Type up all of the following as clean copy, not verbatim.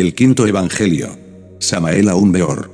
El quinto evangelio. Samael Aun Weor.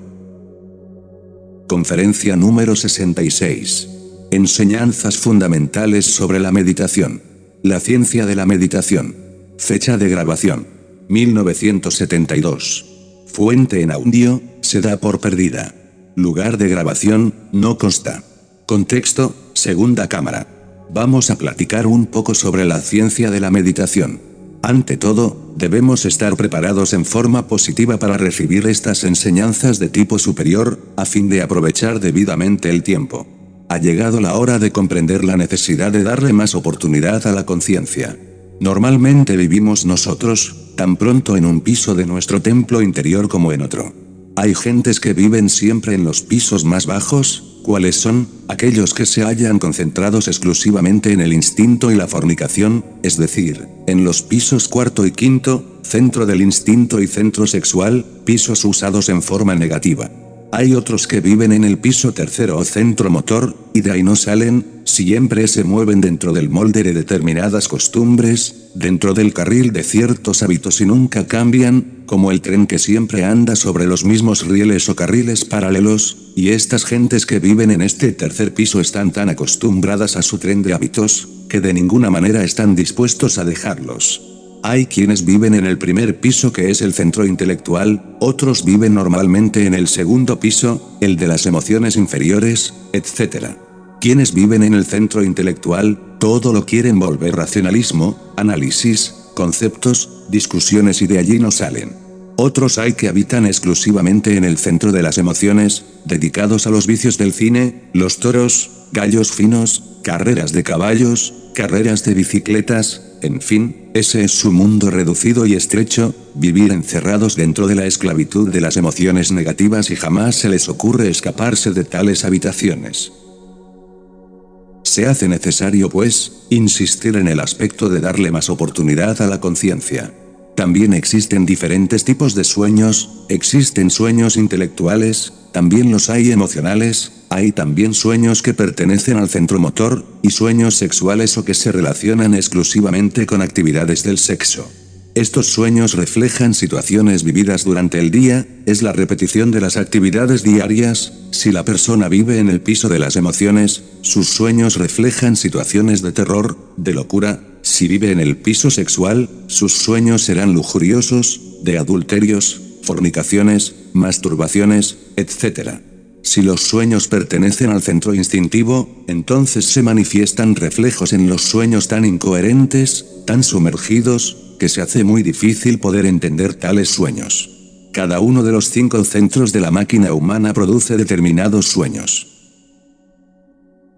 Conferencia número 66. Enseñanzas fundamentales sobre la meditación. La ciencia de la meditación. Fecha de grabación: 1972. Fuente en audio: se da por perdida. Lugar de grabación: no consta. Contexto: segunda cámara. Vamos a platicar un poco sobre la ciencia de la meditación. Ante todo, debemos estar preparados en forma positiva para recibir estas enseñanzas de tipo superior, a fin de aprovechar debidamente el tiempo. Ha llegado la hora de comprender la necesidad de darle más oportunidad a la conciencia. Normalmente vivimos nosotros, tan pronto en un piso de nuestro templo interior como en otro. Hay gentes que viven siempre en los pisos más bajos. ¿Cuáles son? Aquellos que se hallan concentrados exclusivamente en el instinto y la fornicación, es decir, en los pisos cuarto y quinto, centro del instinto y centro sexual, pisos usados en forma negativa. Hay otros que viven en el piso tercero o centro motor, y de ahí no salen, siempre se mueven dentro del molde de determinadas costumbres, dentro del carril de ciertos hábitos y nunca cambian, como el tren que siempre anda sobre los mismos rieles o carriles paralelos, y estas gentes que viven en este tercer piso están tan acostumbradas a su tren de hábitos, que de ninguna manera están dispuestos a dejarlos. Hay quienes viven en el primer piso, que es el centro intelectual, otros viven normalmente en el segundo piso, el de las emociones inferiores, etc. Quienes viven en el centro intelectual, todo lo quieren volver racionalismo, análisis, conceptos, discusiones, y de allí no salen. Otros hay que habitan exclusivamente en el centro de las emociones, dedicados a los vicios del cine, los toros, gallos finos, carreras de caballos, carreras de bicicletas, en fin, ese es su mundo reducido y estrecho, vivir encerrados dentro de la esclavitud de las emociones negativas, y jamás se les ocurre escaparse de tales habitaciones. Se hace necesario, pues, insistir en el aspecto de darle más oportunidad a la conciencia. También existen diferentes tipos de sueños, existen sueños intelectuales, también los hay emocionales, hay también sueños que pertenecen al centro motor, y sueños sexuales o que se relacionan exclusivamente con actividades del sexo. Estos sueños reflejan situaciones vividas durante el día, es la repetición de las actividades diarias. Si la persona vive en el piso de las emociones, sus sueños reflejan situaciones de terror, de locura. Si vive en el piso sexual, sus sueños serán lujuriosos, de adulterios, fornicaciones, masturbaciones, etc. Si los sueños pertenecen al centro instintivo, entonces se manifiestan reflejos en los sueños tan incoherentes, tan sumergidos, que se hace muy difícil poder entender tales sueños. Cada uno de los 5 centros de la máquina humana produce determinados sueños.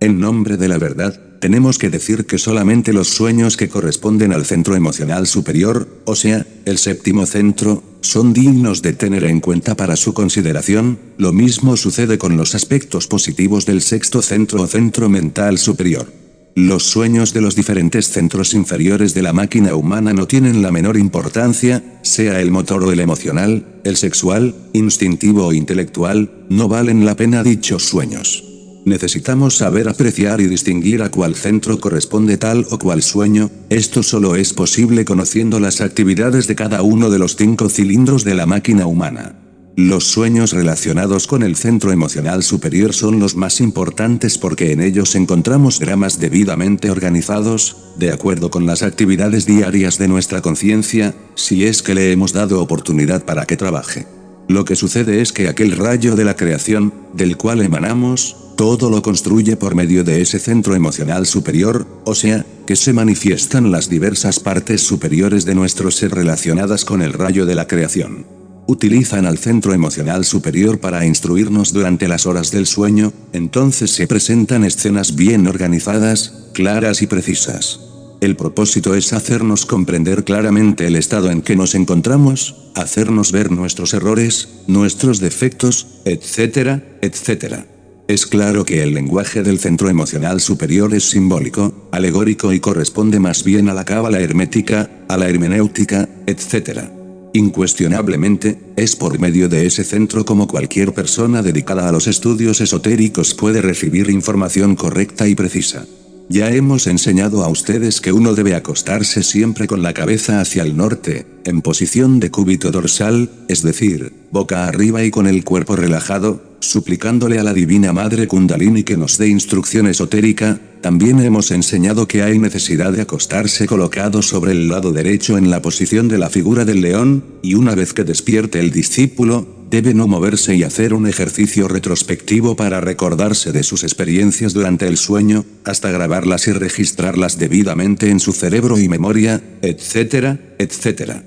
En nombre de la verdad, tenemos que decir que solamente los sueños que corresponden al centro emocional superior, o sea, el séptimo centro, son dignos de tener en cuenta para su consideración. Lo mismo sucede con los aspectos positivos del sexto centro o centro mental superior. Los sueños de los diferentes centros inferiores de la máquina humana no tienen la menor importancia, sea el motor o el emocional, el sexual, instintivo o intelectual, no valen la pena dichos sueños. Necesitamos saber apreciar y distinguir a cuál centro corresponde tal o cual sueño. Esto solo es posible conociendo las actividades de cada uno de los 5 cilindros de la máquina humana. Los sueños relacionados con el centro emocional superior son los más importantes porque en ellos encontramos dramas debidamente organizados, de acuerdo con las actividades diarias de nuestra conciencia, si es que le hemos dado oportunidad para que trabaje. Lo que sucede es que aquel rayo de la creación, del cual emanamos, todo lo construye por medio de ese centro emocional superior, o sea, que se manifiestan las diversas partes superiores de nuestro ser relacionadas con el rayo de la creación. Utilizan al centro emocional superior para instruirnos durante las horas del sueño, entonces se presentan escenas bien organizadas, claras y precisas. El propósito es hacernos comprender claramente el estado en que nos encontramos, hacernos ver nuestros errores, nuestros defectos, etc., etc. Es claro que el lenguaje del centro emocional superior es simbólico, alegórico y corresponde más bien a la cábala hermética, a la hermenéutica, etc. Incuestionablemente, es por medio de ese centro como cualquier persona dedicada a los estudios esotéricos puede recibir información correcta y precisa. Ya hemos enseñado a ustedes que uno debe acostarse siempre con la cabeza hacia el norte, en posición de cúbito dorsal, es decir, boca arriba y con el cuerpo relajado, suplicándole a la Divina Madre Kundalini que nos dé instrucción esotérica. También hemos enseñado que hay necesidad de acostarse colocado sobre el lado derecho en la posición de la figura del león, y una vez que despierte el discípulo, debe no moverse y hacer un ejercicio retrospectivo para recordarse de sus experiencias durante el sueño, hasta grabarlas y registrarlas debidamente en su cerebro y memoria, etcétera, etcétera.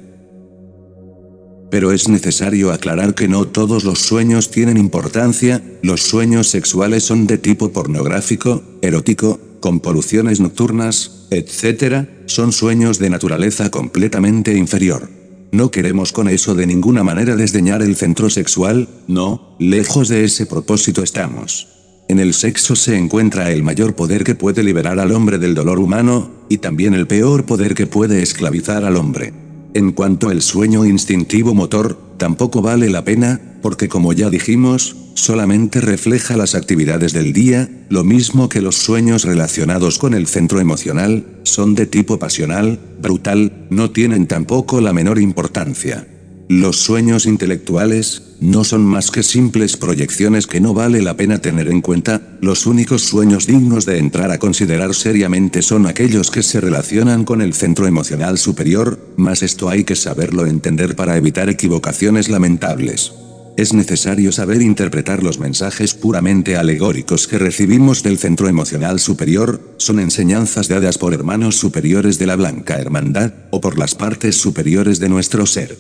Pero es necesario aclarar que no todos los sueños tienen importancia. Los sueños sexuales son de tipo pornográfico, erótico, con poluciones nocturnas, etcétera, son sueños de naturaleza completamente inferior. No queremos con eso de ninguna manera desdeñar el centro sexual, no, lejos de ese propósito estamos. En el sexo se encuentra el mayor poder que puede liberar al hombre del dolor humano, y también el peor poder que puede esclavizar al hombre. En cuanto al sueño instintivo motor, tampoco vale la pena, porque como ya dijimos, solamente refleja las actividades del día, lo mismo que los sueños relacionados con el centro emocional, son de tipo pasional, brutal, no tienen tampoco la menor importancia. Los sueños intelectuales, no son más que simples proyecciones que no vale la pena tener en cuenta. Los únicos sueños dignos de entrar a considerar seriamente son aquellos que se relacionan con el centro emocional superior, mas esto hay que saberlo entender para evitar equivocaciones lamentables. Es necesario saber interpretar los mensajes puramente alegóricos que recibimos del centro emocional superior, son enseñanzas dadas por hermanos superiores de la Blanca Hermandad, o por las partes superiores de nuestro ser.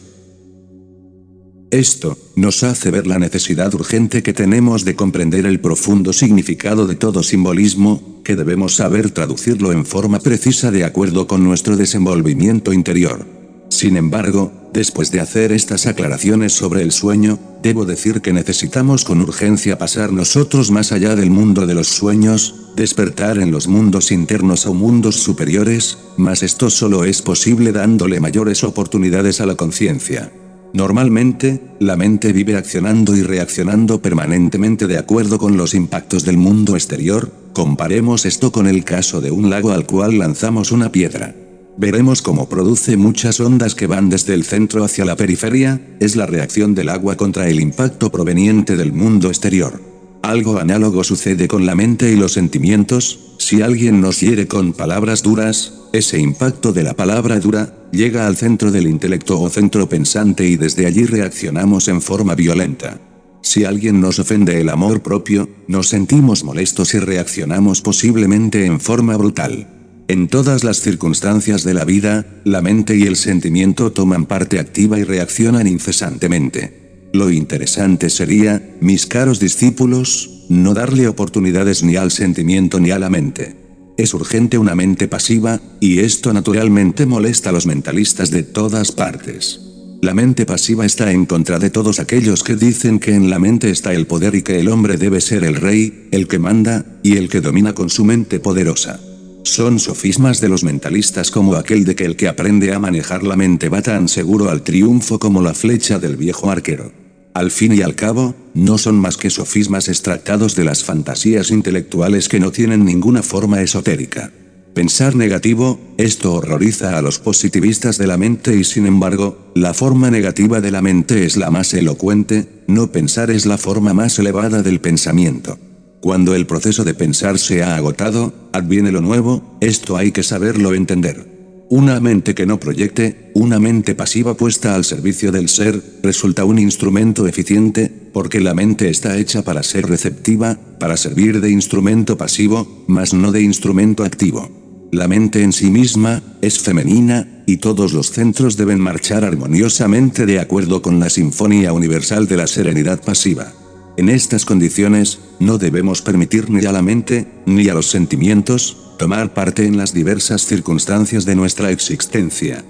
Esto nos hace ver la necesidad urgente que tenemos de comprender el profundo significado de todo simbolismo, que debemos saber traducirlo en forma precisa de acuerdo con nuestro desenvolvimiento interior. Sin embargo, después de hacer estas aclaraciones sobre el sueño, debo decir que necesitamos con urgencia pasar nosotros más allá del mundo de los sueños, despertar en los mundos internos o mundos superiores, mas esto solo es posible dándole mayores oportunidades a la conciencia. Normalmente, la mente vive accionando y reaccionando permanentemente de acuerdo con los impactos del mundo exterior. Comparemos esto con el caso de un lago al cual lanzamos una piedra. Veremos cómo produce muchas ondas que van desde el centro hacia la periferia, es la reacción del agua contra el impacto proveniente del mundo exterior. Algo análogo sucede con la mente y los sentimientos. Si alguien nos hiere con palabras duras, ese impacto de la palabra dura llega al centro del intelecto o centro pensante y desde allí reaccionamos en forma violenta. Si alguien nos ofende el amor propio, nos sentimos molestos y reaccionamos posiblemente en forma brutal. En todas las circunstancias de la vida, la mente y el sentimiento toman parte activa y reaccionan incesantemente. Lo interesante sería, mis caros discípulos, no darle oportunidades ni al sentimiento ni a la mente. Es urgente una mente pasiva, y esto naturalmente molesta a los mentalistas de todas partes. La mente pasiva está en contra de todos aquellos que dicen que en la mente está el poder y que el hombre debe ser el rey, el que manda, y el que domina con su mente poderosa. Son sofismas de los mentalistas como aquel de que el que aprende a manejar la mente va tan seguro al triunfo como la flecha del viejo arquero. Al fin y al cabo, no son más que sofismas extractados de las fantasías intelectuales que no tienen ninguna forma esotérica. Pensar negativo, esto horroriza a los positivistas de la mente y sin embargo, la forma negativa de la mente es la más elocuente, no pensar es la forma más elevada del pensamiento. Cuando el proceso de pensar se ha agotado, adviene lo nuevo, esto hay que saberlo entender. Una mente que no proyecte, una mente pasiva puesta al servicio del ser, resulta un instrumento eficiente, porque la mente está hecha para ser receptiva, para servir de instrumento pasivo, mas no de instrumento activo. La mente en sí misma, es femenina, y todos los centros deben marchar armoniosamente de acuerdo con la sinfonía universal de la serenidad pasiva. En estas condiciones, no debemos permitir ni a la mente, ni a los sentimientos, tomar parte en las diversas circunstancias de nuestra existencia.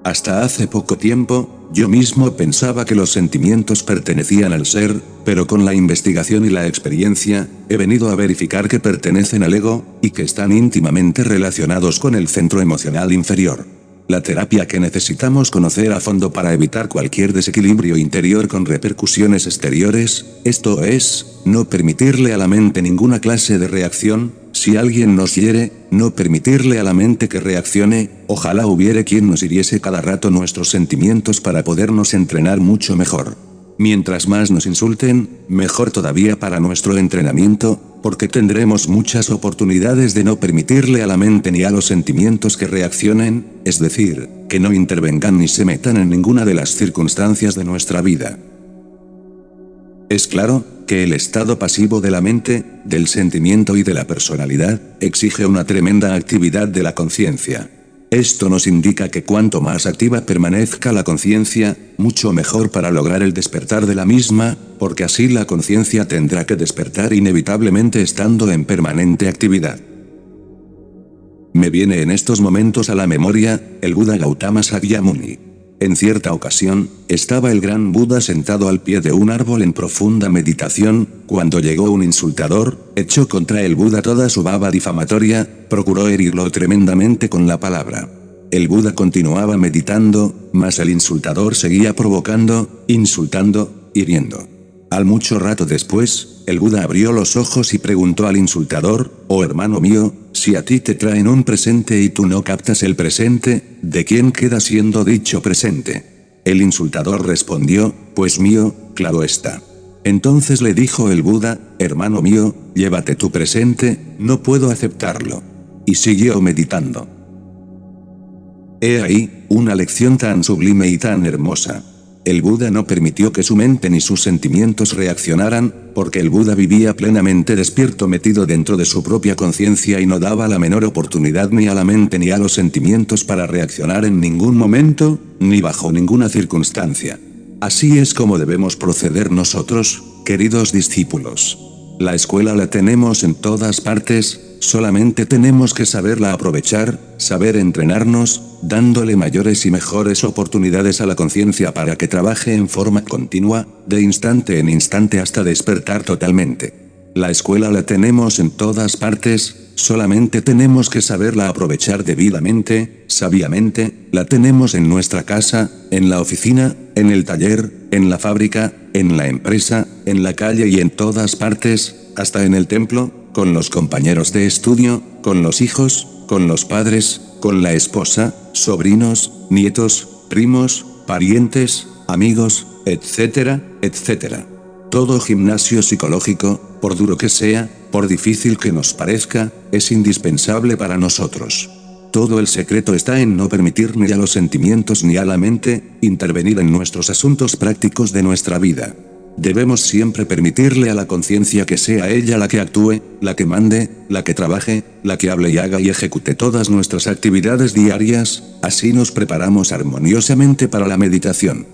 Hasta hace poco tiempo, yo mismo pensaba que los sentimientos pertenecían al ser, pero con la investigación y la experiencia, he venido a verificar que pertenecen al ego, y que están íntimamente relacionados con el centro emocional inferior. La terapia que necesitamos conocer a fondo para evitar cualquier desequilibrio interior con repercusiones exteriores, esto es, no permitirle a la mente ninguna clase de reacción, si alguien nos hiere, no permitirle a la mente que reaccione, ojalá hubiere quien nos hiriese cada rato nuestros sentimientos para podernos entrenar mucho mejor. Mientras más nos insulten, mejor todavía para nuestro entrenamiento, porque tendremos muchas oportunidades de no permitirle a la mente ni a los sentimientos que reaccionen, es decir, que no intervengan ni se metan en ninguna de las circunstancias de nuestra vida. Es claro que el estado pasivo de la mente, del sentimiento y de la personalidad, exige una tremenda actividad de la conciencia. Esto nos indica que cuanto más activa permanezca la conciencia, mucho mejor para lograr el despertar de la misma, porque así la conciencia tendrá que despertar inevitablemente estando en permanente actividad. Me viene en estos momentos a la memoria, el Buda Gautama Sakyamuni. En cierta ocasión, estaba el gran Buda sentado al pie de un árbol en profunda meditación, cuando llegó un insultador, echó contra el Buda toda su baba difamatoria, procuró herirlo tremendamente con la palabra. El Buda continuaba meditando, mas el insultador seguía provocando, insultando, hiriendo. Al mucho rato después, el Buda abrió los ojos y preguntó al insultador: «Oh hermano mío, si a ti te traen un presente y tú no captas el presente, ¿de quién queda siendo dicho presente?». El insultador respondió: «Pues mío, claro está». Entonces le dijo el Buda: «Hermano mío, llévate tu presente, no puedo aceptarlo». Y siguió meditando. He ahí, una lección tan sublime y tan hermosa. El Buda no permitió que su mente ni sus sentimientos reaccionaran, porque el Buda vivía plenamente despierto metido dentro de su propia conciencia y no daba la menor oportunidad ni a la mente ni a los sentimientos para reaccionar en ningún momento, ni bajo ninguna circunstancia. Así es como debemos proceder nosotros, queridos discípulos. La escuela la tenemos en todas partes, solamente tenemos que saberla aprovechar, saber entrenarnos, dándole mayores y mejores oportunidades a la conciencia para que trabaje en forma continua, de instante en instante hasta despertar totalmente. La escuela la tenemos en todas partes, solamente tenemos que saberla aprovechar debidamente, sabiamente, la tenemos en nuestra casa, en la oficina, en el taller, en la fábrica, en la empresa, en la calle y en todas partes, hasta en el templo, con los compañeros de estudio, con los hijos, con los padres, con la esposa, sobrinos, nietos, primos, parientes, amigos, etcétera, etcétera. Todo gimnasio psicológico, por duro que sea, por difícil que nos parezca, es indispensable para nosotros. Todo el secreto está en no permitir ni a los sentimientos ni a la mente intervenir en nuestros asuntos prácticos de nuestra vida. Debemos siempre permitirle a la conciencia que sea ella la que actúe, la que mande, la que trabaje, la que hable y haga y ejecute todas nuestras actividades diarias, así nos preparamos armoniosamente para la meditación.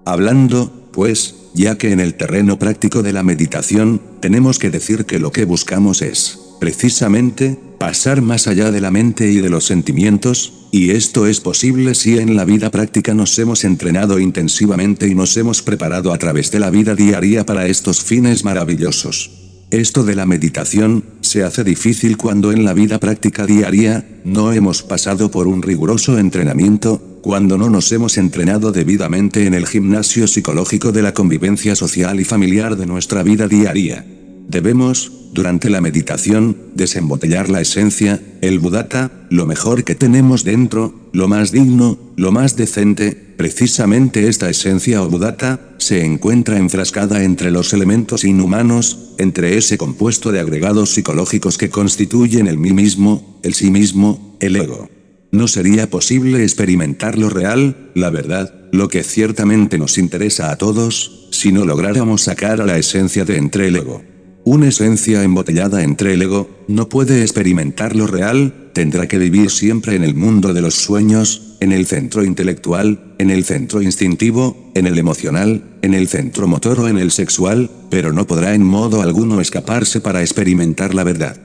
Hablando, pues, ya que en el terreno práctico de la meditación, tenemos que decir que lo que buscamos es, precisamente, pasar más allá de la mente y de los sentimientos, y esto es posible si en la vida práctica nos hemos entrenado intensivamente y nos hemos preparado a través de la vida diaria para estos fines maravillosos. Esto de la meditación, se hace difícil cuando en la vida práctica diaria, no hemos pasado por un riguroso entrenamiento, cuando no nos hemos entrenado debidamente en el gimnasio psicológico de la convivencia social y familiar de nuestra vida diaria. Debemos, durante la meditación, desembotellar la esencia, el buddhata, lo mejor que tenemos dentro, lo más digno, lo más decente. Precisamente esta esencia o buddhata, se encuentra enfrascada entre los elementos inhumanos, entre ese compuesto de agregados psicológicos que constituyen el mí mismo, el sí mismo, el ego. No sería posible experimentar lo real, la verdad, lo que ciertamente nos interesa a todos, si no lográramos sacar a la esencia de entre el ego. Una esencia embotellada entre el ego, no puede experimentar lo real, tendrá que vivir siempre en el mundo de los sueños, en el centro intelectual, en el centro instintivo, en el emocional, en el centro motor o en el sexual, pero no podrá en modo alguno escaparse para experimentar la verdad.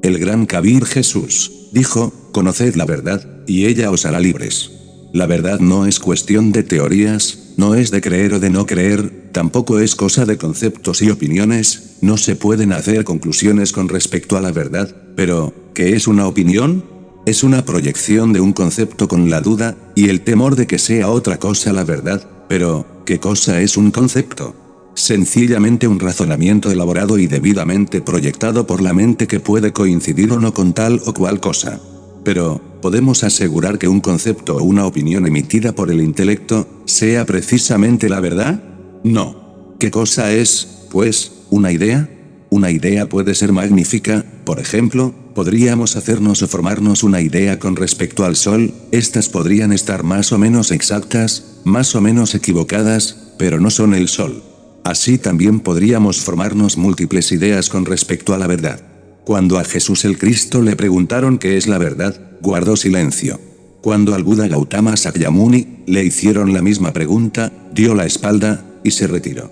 El gran Kabir Jesús dijo: «Conoced la verdad, y ella os hará libres». La verdad no es cuestión de teorías, no es de creer o de no creer, tampoco es cosa de conceptos y opiniones, no se pueden hacer conclusiones con respecto a la verdad, pero, ¿qué es una opinión? Es una proyección de un concepto con la duda, y el temor de que sea otra cosa la verdad, pero, ¿qué cosa es un concepto? Sencillamente un razonamiento elaborado y debidamente proyectado por la mente que puede coincidir o no con tal o cual cosa. Pero, ¿podemos asegurar que un concepto o una opinión emitida por el intelecto sea precisamente la verdad? No. ¿Qué cosa es, pues, una idea? Una idea puede ser magnífica, por ejemplo, podríamos hacernos o formarnos una idea con respecto al Sol, estas podrían estar más o menos exactas, más o menos equivocadas, pero no son el Sol. Así también podríamos formarnos múltiples ideas con respecto a la verdad. Cuando a Jesús el Cristo le preguntaron qué es la verdad, guardó silencio. Cuando al Buda Gautama Sakyamuni le hicieron la misma pregunta, dio la espalda y se retiró.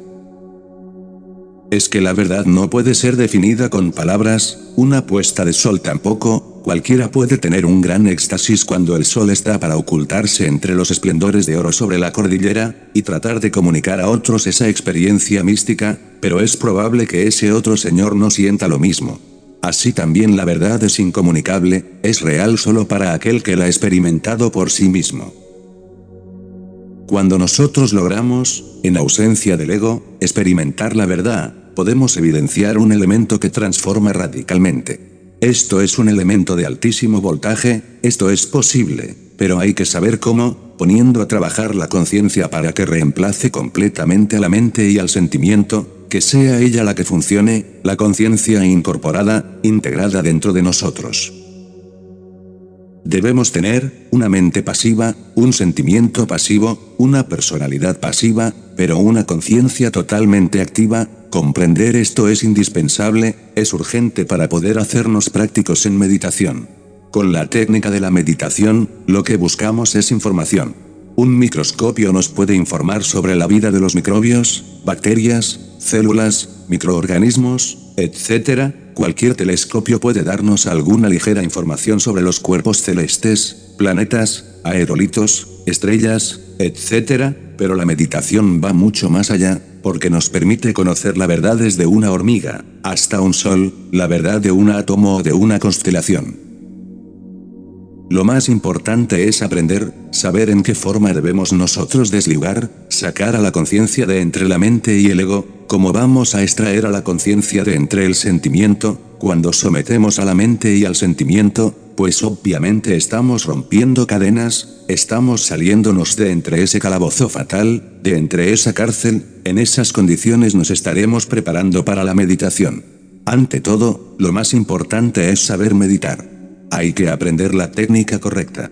Es que la verdad no puede ser definida con palabras, una puesta de sol tampoco, cualquiera puede tener un gran éxtasis cuando el sol está para ocultarse entre los esplendores de oro sobre la cordillera, y tratar de comunicar a otros esa experiencia mística, pero es probable que ese otro señor no sienta lo mismo. Así también la verdad es incomunicable, es real solo para aquel que la ha experimentado por sí mismo. Cuando nosotros logramos, en ausencia del ego, experimentar la verdad, podemos evidenciar un elemento que transforma radicalmente. Esto es un elemento de altísimo voltaje, esto es posible, pero hay que saber cómo, poniendo a trabajar la conciencia para que reemplace completamente a la mente y al sentimiento, que sea ella la que funcione, la conciencia incorporada, integrada dentro de nosotros. Debemos tener una mente pasiva, un sentimiento pasivo, una personalidad pasiva, pero una conciencia totalmente activa. Comprender esto es indispensable, es urgente para poder hacernos prácticos en meditación. Con la técnica de la meditación, lo que buscamos es información. Un microscopio nos puede informar sobre la vida de los microbios, bacterias, células, microorganismos, etc. Cualquier telescopio puede darnos alguna ligera información sobre los cuerpos celestes, planetas, aerolitos, estrellas, etc., pero la meditación va mucho más allá, porque nos permite conocer la verdad desde una hormiga, hasta un sol, la verdad de un átomo o de una constelación. Lo más importante es aprender, saber en qué forma debemos nosotros desligar, sacar a la conciencia de entre la mente y el ego, cómo vamos a extraer a la conciencia de entre el sentimiento, cuando sometemos a la mente y al sentimiento, pues obviamente estamos rompiendo cadenas, estamos saliéndonos de entre ese calabozo fatal, de entre esa cárcel, en esas condiciones nos estaremos preparando para la meditación. Ante todo, lo más importante es saber meditar. Hay que aprender la técnica correcta.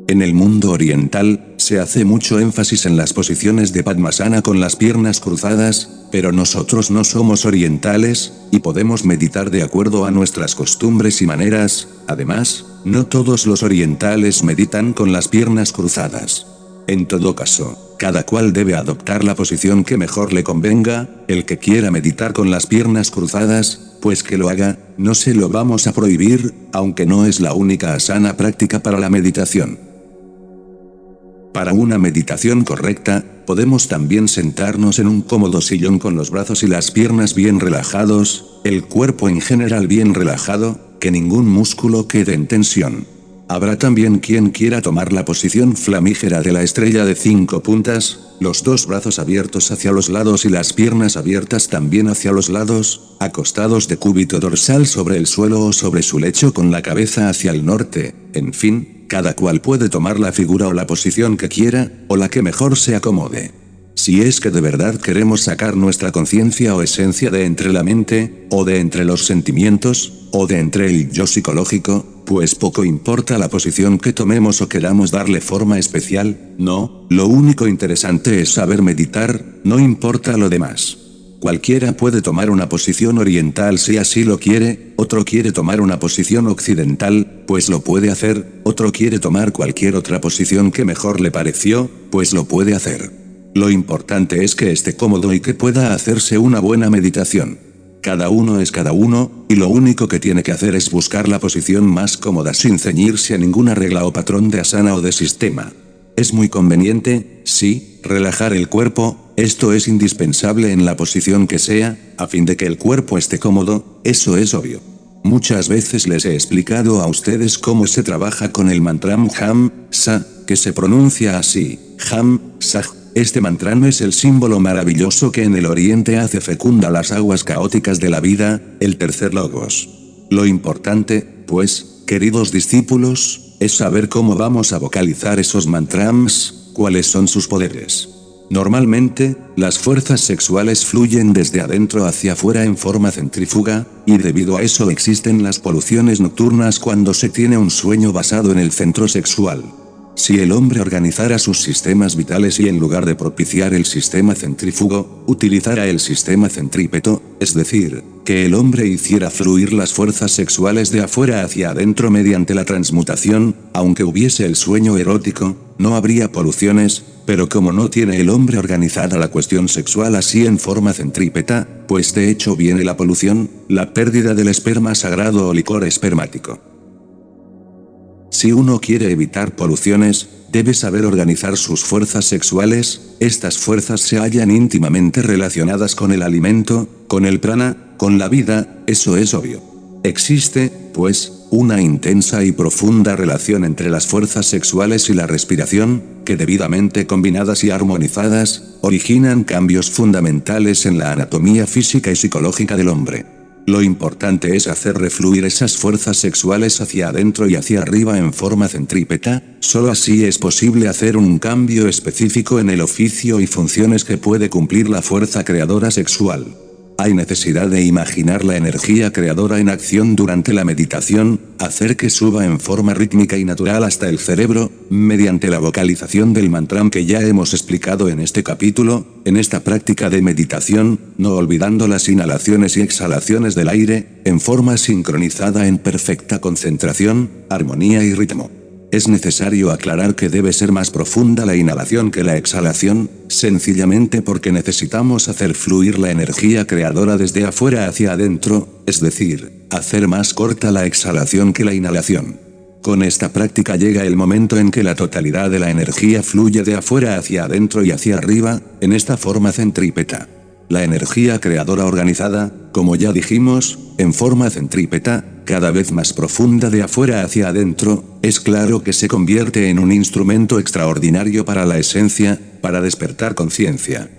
En el mundo oriental, se hace mucho énfasis en las posiciones de Padmasana con las piernas cruzadas, pero nosotros no somos orientales, y podemos meditar de acuerdo a nuestras costumbres y maneras. Además, no todos los orientales meditan con las piernas cruzadas. En todo caso, cada cual debe adoptar la posición que mejor le convenga. El que quiera meditar con las piernas cruzadas, pues que lo haga, no se lo vamos a prohibir, aunque no es la única asana práctica para la meditación. Para una meditación correcta, podemos también sentarnos en un cómodo sillón con los brazos y las piernas bien relajados, el cuerpo en general bien relajado, que ningún músculo quede en tensión. Habrá también quien quiera tomar la posición flamígera de la estrella de 5 puntas, los dos brazos abiertos hacia los lados y las piernas abiertas también hacia los lados, acostados de cúbito dorsal sobre el suelo o sobre su lecho con la cabeza hacia el norte, en fin. Cada cual puede tomar la figura o la posición que quiera, o la que mejor se acomode. Si es que de verdad queremos sacar nuestra conciencia o esencia de entre la mente, o de entre los sentimientos, o de entre el yo psicológico, pues poco importa la posición que tomemos o queramos darle forma especial, no, lo único interesante es saber meditar, no importa lo demás. Cualquiera puede tomar una posición oriental si así lo quiere, otro quiere tomar una posición occidental, pues lo puede hacer, otro quiere tomar cualquier otra posición que mejor le pareció, pues lo puede hacer. Lo importante es que esté cómodo y que pueda hacerse una buena meditación. Cada uno es cada uno, y lo único que tiene que hacer es buscar la posición más cómoda sin ceñirse a ninguna regla o patrón de asana o de sistema. Es muy conveniente, sí, relajar el cuerpo. Esto es indispensable en la posición que sea, a fin de que el cuerpo esté cómodo, eso es obvio. Muchas veces les he explicado a ustedes cómo se trabaja con el mantra Ham, Sa, que se pronuncia así, Ham, Sa, este mantra es el símbolo maravilloso que en el oriente hace fecunda las aguas caóticas de la vida, el tercer logos. Lo importante, pues, queridos discípulos, es saber cómo vamos a vocalizar esos mantras, cuáles son sus poderes. Normalmente, las fuerzas sexuales fluyen desde adentro hacia afuera en forma centrífuga, y debido a eso existen las poluciones nocturnas cuando se tiene un sueño basado en el centro sexual. Si el hombre organizara sus sistemas vitales y en lugar de propiciar el sistema centrífugo, utilizara el sistema centrípeto, es decir, que el hombre hiciera fluir las fuerzas sexuales de afuera hacia adentro mediante la transmutación, aunque hubiese el sueño erótico, no habría poluciones, pero como no tiene el hombre organizada la cuestión sexual así en forma centrípeta, pues de hecho viene la polución, la pérdida del esperma sagrado o licor espermático. Si uno quiere evitar poluciones, debe saber organizar sus fuerzas sexuales, estas fuerzas se hallan íntimamente relacionadas con el alimento, con el prana, con la vida, eso es obvio. Existe, pues, una intensa y profunda relación entre las fuerzas sexuales y la respiración, que debidamente combinadas y armonizadas, originan cambios fundamentales en la anatomía física y psicológica del hombre. Lo importante es hacer refluir esas fuerzas sexuales hacia adentro y hacia arriba en forma centrípeta, solo así es posible hacer un cambio específico en el oficio y funciones que puede cumplir la fuerza creadora sexual. Hay necesidad de imaginar la energía creadora en acción durante la meditación, hacer que suba en forma rítmica y natural hasta el cerebro, mediante la vocalización del mantra que ya hemos explicado en este capítulo, en esta práctica de meditación, no olvidando las inhalaciones y exhalaciones del aire, en forma sincronizada en perfecta concentración, armonía y ritmo. Es necesario aclarar que debe ser más profunda la inhalación que la exhalación, sencillamente porque necesitamos hacer fluir la energía creadora desde afuera hacia adentro, es decir, hacer más corta la exhalación que la inhalación. Con esta práctica llega el momento en que la totalidad de la energía fluye de afuera hacia adentro y hacia arriba, en esta forma centrípeta. La energía creadora organizada, como ya dijimos, en forma centrípeta, cada vez más profunda de afuera hacia adentro, es claro que se convierte en un instrumento extraordinario para la esencia, para despertar conciencia.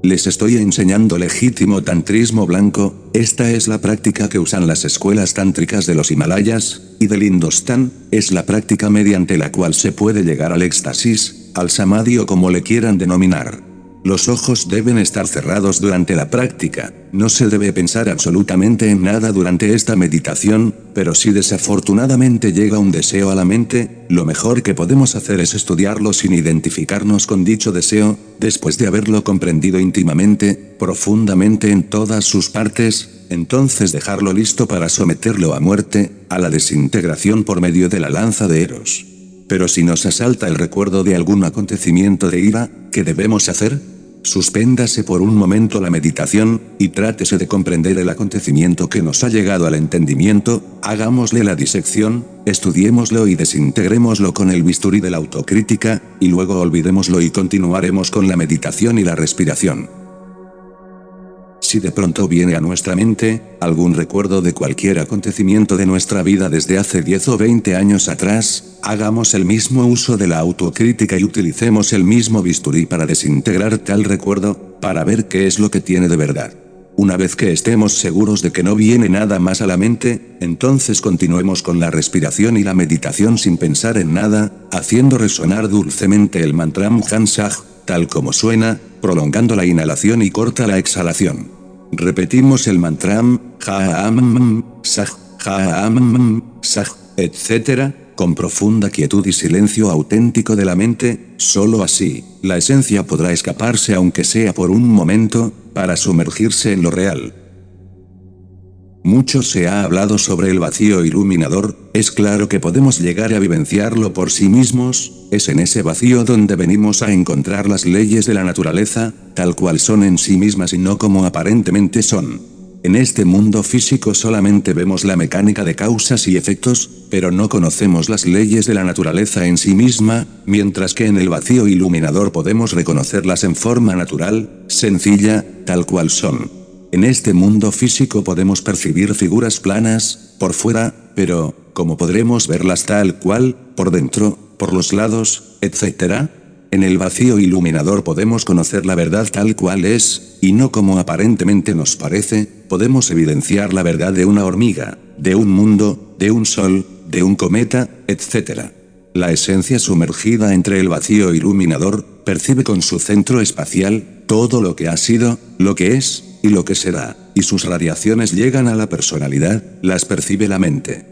Les estoy enseñando legítimo tantrismo blanco, esta es la práctica que usan las escuelas tántricas de los Himalayas, y del Indostán, es la práctica mediante la cual se puede llegar al éxtasis, al samadhi o como le quieran denominar. Los ojos deben estar cerrados durante la práctica, no se debe pensar absolutamente en nada durante esta meditación, pero si desafortunadamente llega un deseo a la mente, lo mejor que podemos hacer es estudiarlo sin identificarnos con dicho deseo, después de haberlo comprendido íntimamente, profundamente en todas sus partes, entonces dejarlo listo para someterlo a muerte, a la desintegración por medio de la lanza de Eros. Pero si nos asalta el recuerdo de algún acontecimiento de ira, ¿qué debemos hacer? Suspéndase por un momento la meditación, y trátese de comprender el acontecimiento que nos ha llegado al entendimiento, hagámosle la disección, estudiémoslo y desintegrémoslo con el bisturí de la autocrítica, y luego olvidémoslo y continuaremos con la meditación y la respiración. Si de pronto viene a nuestra mente algún recuerdo de cualquier acontecimiento de nuestra vida desde hace 10 o 20 años atrás, hagamos el mismo uso de la autocrítica y utilicemos el mismo bisturí para desintegrar tal recuerdo, para ver qué es lo que tiene de verdad. Una vez que estemos seguros de que no viene nada más a la mente, entonces continuemos con la respiración y la meditación sin pensar en nada, haciendo resonar dulcemente el mantra Hansaj, tal como suena, prolongando la inhalación y corta la exhalación. Repetimos el mantra Haam, Saj, Haam, Saj, etc., con profunda quietud y silencio auténtico de la mente, solo así, la esencia podrá escaparse aunque sea por un momento, para sumergirse en lo real. Mucho se ha hablado sobre el vacío iluminador, es claro que podemos llegar a vivenciarlo por sí mismos, es en ese vacío donde venimos a encontrar las leyes de la naturaleza, tal cual son en sí mismas y no como aparentemente son. En este mundo físico solamente vemos la mecánica de causas y efectos, pero no conocemos las leyes de la naturaleza en sí misma, mientras que en el vacío iluminador podemos reconocerlas en forma natural, sencilla, tal cual son. En este mundo físico podemos percibir figuras planas, por fuera, pero, ¿cómo podremos verlas tal cual, por dentro, por los lados, etc.? En el vacío iluminador podemos conocer la verdad tal cual es, y no como aparentemente nos parece. Podemos evidenciar la verdad de una hormiga, de un mundo, de un sol, de un cometa, etc. La esencia sumergida entre el vacío iluminador, percibe con su centro espacial, todo lo que ha sido, lo que es, y lo que será, y sus radiaciones llegan a la personalidad, las percibe la mente.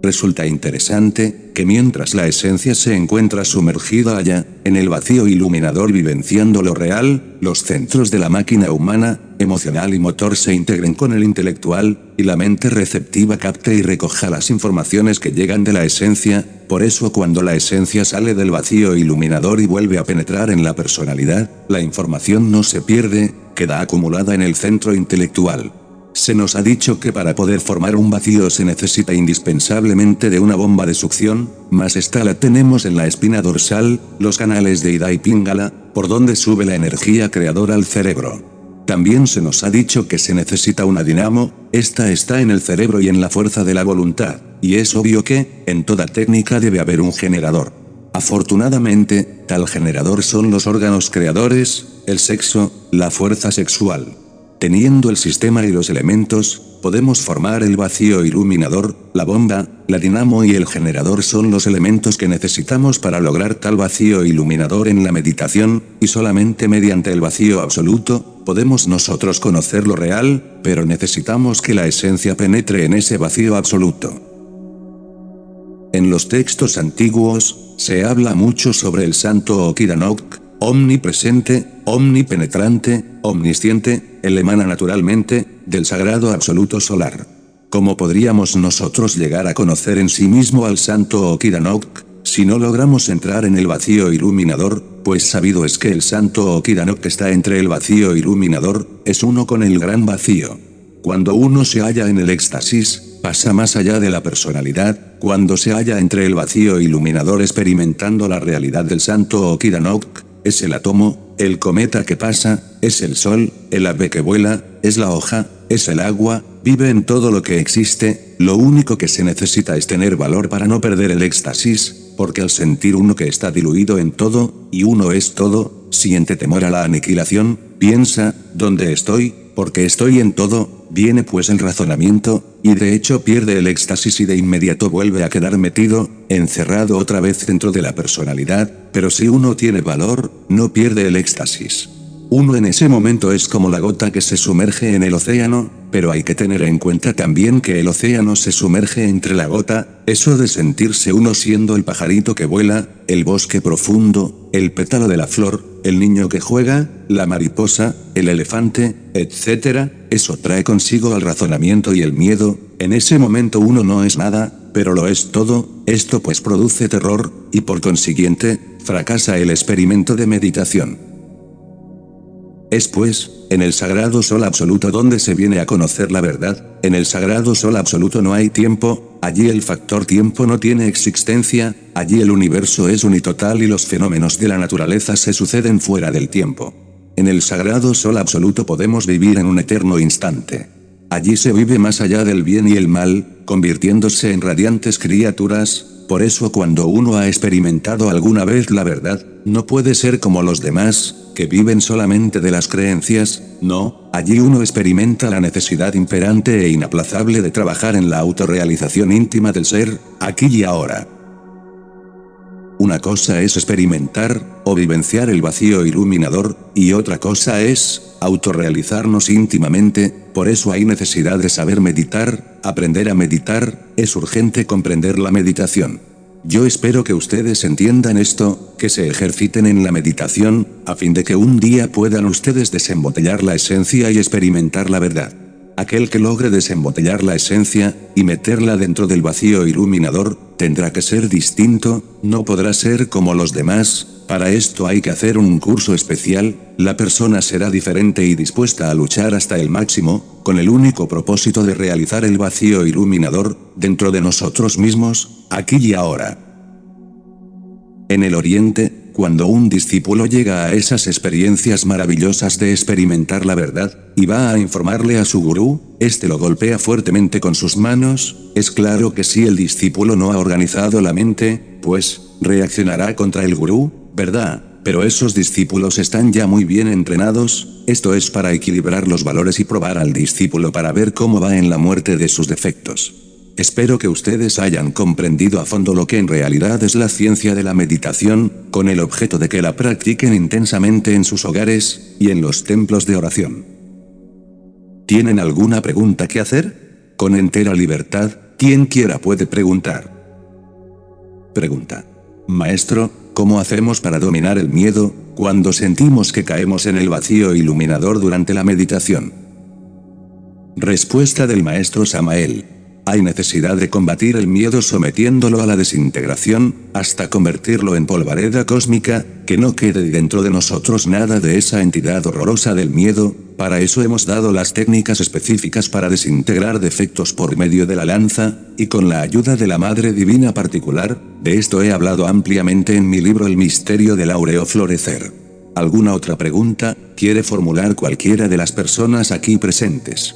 Resulta interesante, que mientras la esencia se encuentra sumergida allá, en el vacío iluminador vivenciando lo real, los centros de la máquina humana, emocional y motor se integren con el intelectual, y la mente receptiva capte y recoja las informaciones que llegan de la esencia. Por eso cuando la esencia sale del vacío iluminador y vuelve a penetrar en la personalidad, la información no se pierde, queda acumulada en el centro intelectual. Se nos ha dicho que para poder formar un vacío se necesita indispensablemente de una bomba de succión, mas esta la tenemos en la espina dorsal, los canales de Ida y Pingala, por donde sube la energía creadora al cerebro. También se nos ha dicho que se necesita una dinamo, esta está en el cerebro y en la fuerza de la voluntad, y es obvio que, en toda técnica debe haber un generador. Afortunadamente, tal generador son los órganos creadores, el sexo, la fuerza sexual. Teniendo el sistema y los elementos, podemos formar el vacío iluminador, la bomba, la dinamo y el generador son los elementos que necesitamos para lograr tal vacío iluminador en la meditación, y solamente mediante el vacío absoluto, podemos nosotros conocer lo real, pero necesitamos que la esencia penetre en ese vacío absoluto. En los textos antiguos, se habla mucho sobre el santo Okidanok, omnipresente, omnipenetrante, omnisciente, él emana naturalmente, del sagrado absoluto solar. ¿Cómo podríamos nosotros llegar a conocer en sí mismo al santo Okidanok, si no logramos entrar en el vacío iluminador? Pues sabido es que el santo Okidanok está entre el vacío iluminador, es uno con el gran vacío. Cuando uno se halla en el éxtasis, pasa más allá de la personalidad. Cuando se halla entre el vacío iluminador experimentando la realidad del santo Okidanok, es el átomo, el cometa que pasa, es el sol, el ave que vuela, es la hoja, es el agua, vive en todo lo que existe. Lo único que se necesita es tener valor para no perder el éxtasis, porque al sentir uno que está diluido en todo, y uno es todo, siente temor a la aniquilación, piensa, ¿dónde estoy? Porque estoy en todo, viene pues el razonamiento, y de hecho pierde el éxtasis y de inmediato vuelve a quedar metido, encerrado otra vez dentro de la personalidad, pero si uno tiene valor, no pierde el éxtasis. Uno en ese momento es como la gota que se sumerge en el océano, pero hay que tener en cuenta también que el océano se sumerge entre la gota, eso de sentirse uno siendo el pajarito que vuela, el bosque profundo, el pétalo de la flor, el niño que juega, la mariposa, el elefante, etc., eso trae consigo al razonamiento y el miedo. En ese momento uno no es nada, pero lo es todo. Esto pues produce terror, y por consiguiente, fracasa el experimento de meditación. Es pues, en el sagrado sol absoluto donde se viene a conocer la verdad. En el sagrado sol absoluto no hay tiempo, allí el factor tiempo no tiene existencia, allí el universo es unitotal y los fenómenos de la naturaleza se suceden fuera del tiempo. En el sagrado sol absoluto podemos vivir en un eterno instante. Allí se vive más allá del bien y el mal, convirtiéndose en radiantes criaturas. Por eso cuando uno ha experimentado alguna vez la verdad, no puede ser como los demás, que viven solamente de las creencias. No, allí uno experimenta la necesidad imperante e inaplazable de trabajar en la autorrealización íntima del ser, aquí y ahora. Una cosa es experimentar, o vivenciar el vacío iluminador, y otra cosa es, autorrealizarnos íntimamente. Por eso hay necesidad de saber meditar, aprender a meditar, es urgente comprender la meditación. Yo espero que ustedes entiendan esto, que se ejerciten en la meditación, a fin de que un día puedan ustedes desembotellar la esencia y experimentar la verdad. Aquel que logre desembotellar la esencia, y meterla dentro del vacío iluminador, tendrá que ser distinto, no podrá ser como los demás. Para esto hay que hacer un curso especial, la persona será diferente y dispuesta a luchar hasta el máximo, con el único propósito de realizar el vacío iluminador, dentro de nosotros mismos, aquí y ahora. En el Oriente, cuando un discípulo llega a esas experiencias maravillosas de experimentar la verdad, y va a informarle a su gurú, este lo golpea fuertemente con sus manos. Es claro que si el discípulo no ha organizado la mente, pues, reaccionará contra el gurú, ¿verdad? Pero esos discípulos están ya muy bien entrenados, esto es para equilibrar los valores y probar al discípulo para ver cómo va en la muerte de sus defectos. Espero que ustedes hayan comprendido a fondo lo que en realidad es la ciencia de la meditación, con el objeto de que la practiquen intensamente en sus hogares, y en los templos de oración. ¿Tienen alguna pregunta que hacer? Con entera libertad, quien quiera puede preguntar. Pregunta. Maestro, ¿cómo hacemos para dominar el miedo, cuando sentimos que caemos en el vacío iluminador durante la meditación? Respuesta del maestro Samael. Hay necesidad de combatir el miedo sometiéndolo a la desintegración, hasta convertirlo en polvareda cósmica, que no quede dentro de nosotros nada de esa entidad horrorosa del miedo. Para eso hemos dado las técnicas específicas para desintegrar defectos por medio de la lanza, y con la ayuda de la Madre Divina particular. De esto he hablado ampliamente en mi libro El misterio del áureo florecer. ¿Alguna otra pregunta quiere formular cualquiera de las personas aquí presentes?